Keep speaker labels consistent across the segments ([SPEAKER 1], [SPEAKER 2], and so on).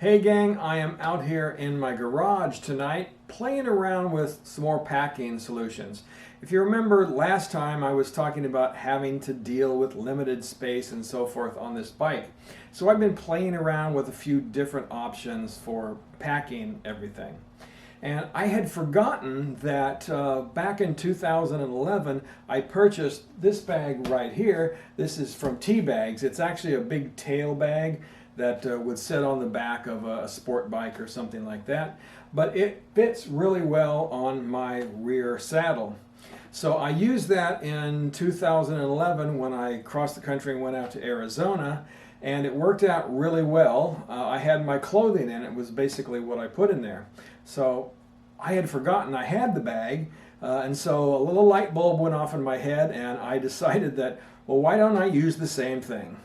[SPEAKER 1] Hey gang, I am out here in my garage tonight playing around with some more packing solutions. If you remember last time I was talking about having to deal with limited space and so forth on this bike. So I've been playing around with a few different options for packing everything. And I had forgotten that back in 2011 I purchased this bag right here. This is from T-Bags. It's actually a big tail bag that would sit on the back of a sport bike or something like that. But it fits really well on my rear saddle. So I used that in 2011 when I crossed the country and went out to Arizona, and it worked out really well. I had my clothing in it, was basically what I put in there. So I had forgotten I had the bag, and so a little light bulb went off in my head, and I decided that, well, why don't I use the same thing?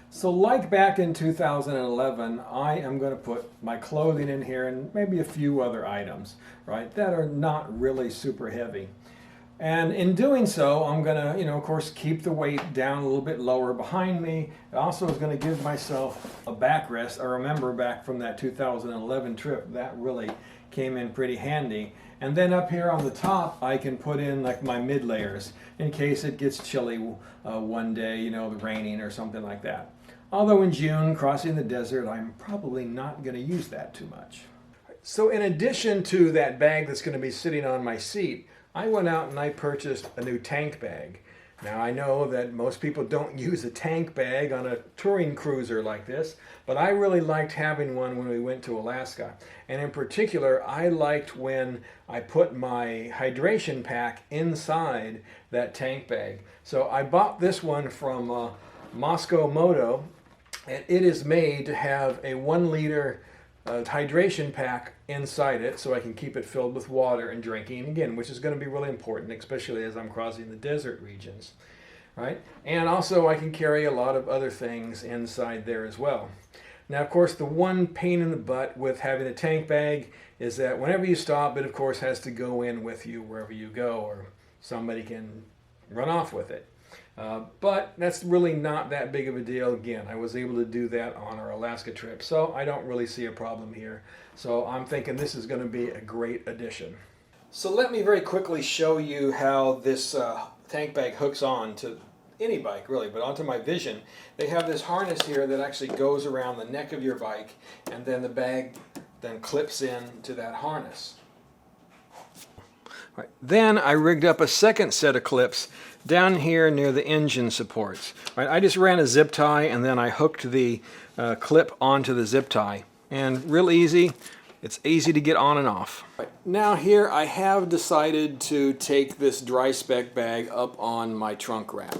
[SPEAKER 1] So like back in 2011, I am going to put my clothing in here and maybe a few other items, right, that are not really super heavy. And in doing so, I'm going to, of course, keep the weight down a little bit lower behind me. It also is going to give myself a backrest. I remember back from that 2011 trip, that really came in pretty handy. And then up here on the top, I can put in like my mid layers in case it gets chilly one day, raining or something like that. Although in June, crossing the desert, I'm probably not going to use that too much. So in addition to that bag that's going to be sitting on my seat, I went out and I purchased a new tank bag. Now I know that most people don't use a tank bag on a touring cruiser like this, but I really liked having one when we went to Alaska. And in particular, I liked when I put my hydration pack inside that tank bag. So I bought this one from Moscow Moto, and it is made to have a 1 liter hydration pack inside it so I can keep it filled with water and drinking, again, which is going to be really important, especially as I'm crossing the desert regions, right? And also I can carry a lot of other things inside there as well. Now, of course, the one pain in the butt with having a tank bag is that whenever you stop, it of course has to go in with you wherever you go, or somebody can run off with it. But that's really not that big of a deal. Again, I was able to do that on our Alaska trip, so I don't really see a problem here. So I'm thinking this is going to be a great addition. So let me very quickly show you how this tank bag hooks on to any bike, really, but onto my Vision. They have this harness here that actually goes around the neck of your bike, and then the bag then clips in to that harness. Right. Then I rigged up a second set of clips down here near the engine supports. Right. I just ran a zip tie and then I hooked the clip onto the zip tie. And real easy, it's easy to get on and off. Right. Now here I have decided to take this dry spec bag up on my trunk rack.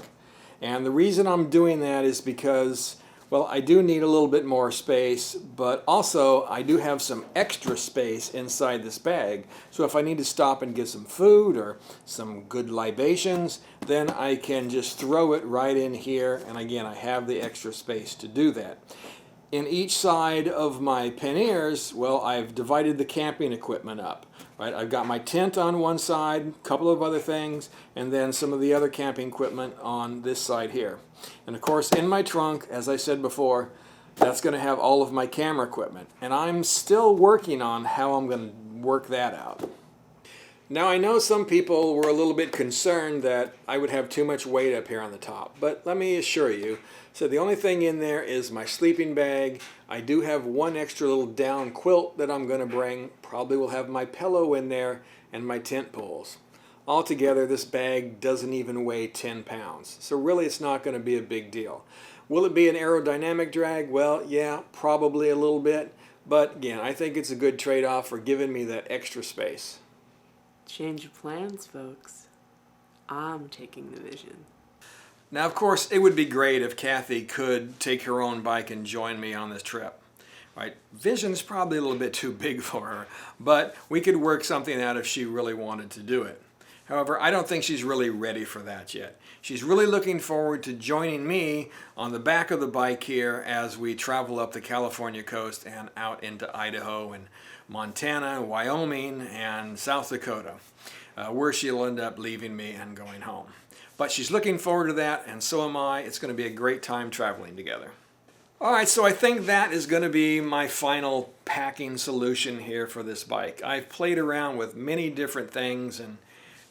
[SPEAKER 1] And the reason I'm doing that is because, well, I do need a little bit more space, but also I do have some extra space inside this bag. So if I need to stop and get some food or some good libations, then I can just throw it right in here. And again, I have the extra space to do that. In each side of my panniers, well, I've divided the camping equipment up. Right? I've got my tent on one side, a couple of other things, and then some of the other camping equipment on this side here. And of course, in my trunk, as I said before, that's going to have all of my camera equipment. And I'm still working on how I'm going to work that out. Now, I know some people were a little bit concerned that I would have too much weight up here on the top, but let me assure you, so the only thing in there is my sleeping bag. I do have one extra little down quilt that I'm going to bring. Probably will have my pillow in there and my tent poles. Altogether, this bag doesn't even weigh 10 pounds, so really it's not going to be a big deal. Will it be an aerodynamic drag? Well, yeah, probably a little bit, but again, I think it's a good trade-off for giving me that extra space.
[SPEAKER 2] Change of plans, folks. I'm taking the Vision.
[SPEAKER 1] Now, of course, it would be great if Kathy could take her own bike and join me on this trip. Right? Vision's probably a little bit too big for her, but we could work something out if she really wanted to do it. However, I don't think she's really ready for that yet. She's really looking forward to joining me on the back of the bike here as we travel up the California coast and out into Idaho and Montana, Wyoming, and South Dakota, where she'll end up leaving me and going home. But she's looking forward to that, and so am I. It's going to be a great time traveling together. All right, so I think that is going to be my final packing solution here for this bike. I've played around with many different things, and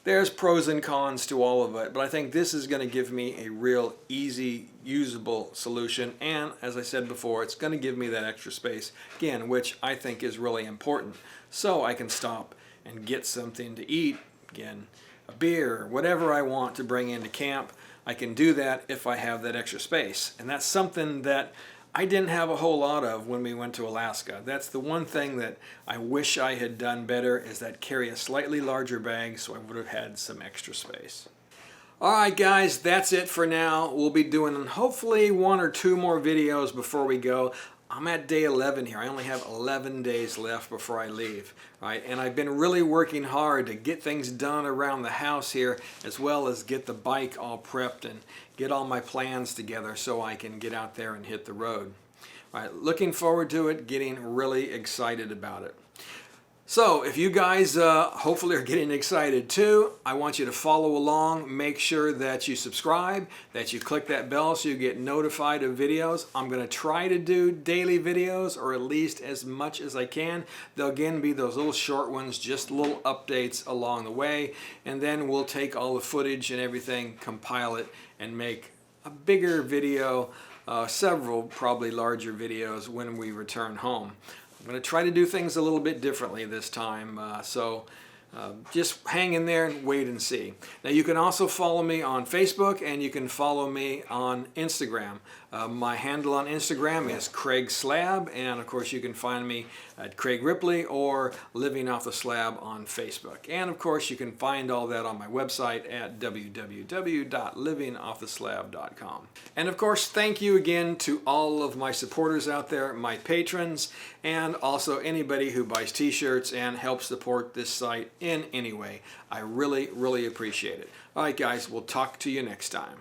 [SPEAKER 1] there's pros and cons to all of it, but I think this is going to give me a real easy, usable solution, and as I said before, it's going to give me that extra space, again, which I think is really important, so I can stop and get something to eat, again, a beer, whatever I want to bring into camp. I can do that if I have that extra space, and that's something that I didn't have a whole lot of when we went to Alaska. That's the one thing that I wish I had done better, is that carry a slightly larger bag so I would have had some extra space. Alright guys, that's it for now. We'll be doing hopefully 1 or 2 more videos before we go. I'm at day 11 here. I only have 11 days left before I leave. Right? And I've been really working hard to get things done around the house here, as well as get the bike all prepped and get all my plans together so I can get out there and hit the road. Right? Looking forward to it, getting really excited about it. So if you guys hopefully are getting excited too, I want you to follow along. Make sure that you subscribe, that you click that bell so you get notified of videos. I'm going to try to do daily videos, or at least as much as I can. They'll again be those little short ones, just little updates along the way, and then we'll take all the footage and everything, compile it, and make a bigger video, several probably larger videos when we return home. I'm going to try to do things a little bit differently this time, so just hang in there and wait and see. Now you can also follow me on Facebook, and you can follow me on Instagram. My handle on Instagram is Craig Slab, and of course you can find me at Craig Ripley or Living Off the Slab on Facebook. And of course you can find all that on my website at www.livingofftheslab.com. And of course, thank you again to all of my supporters out there, my patrons, and also anybody who buys t-shirts and helps support this site in any way. I really, really appreciate it. All right guys, we'll talk to you next time.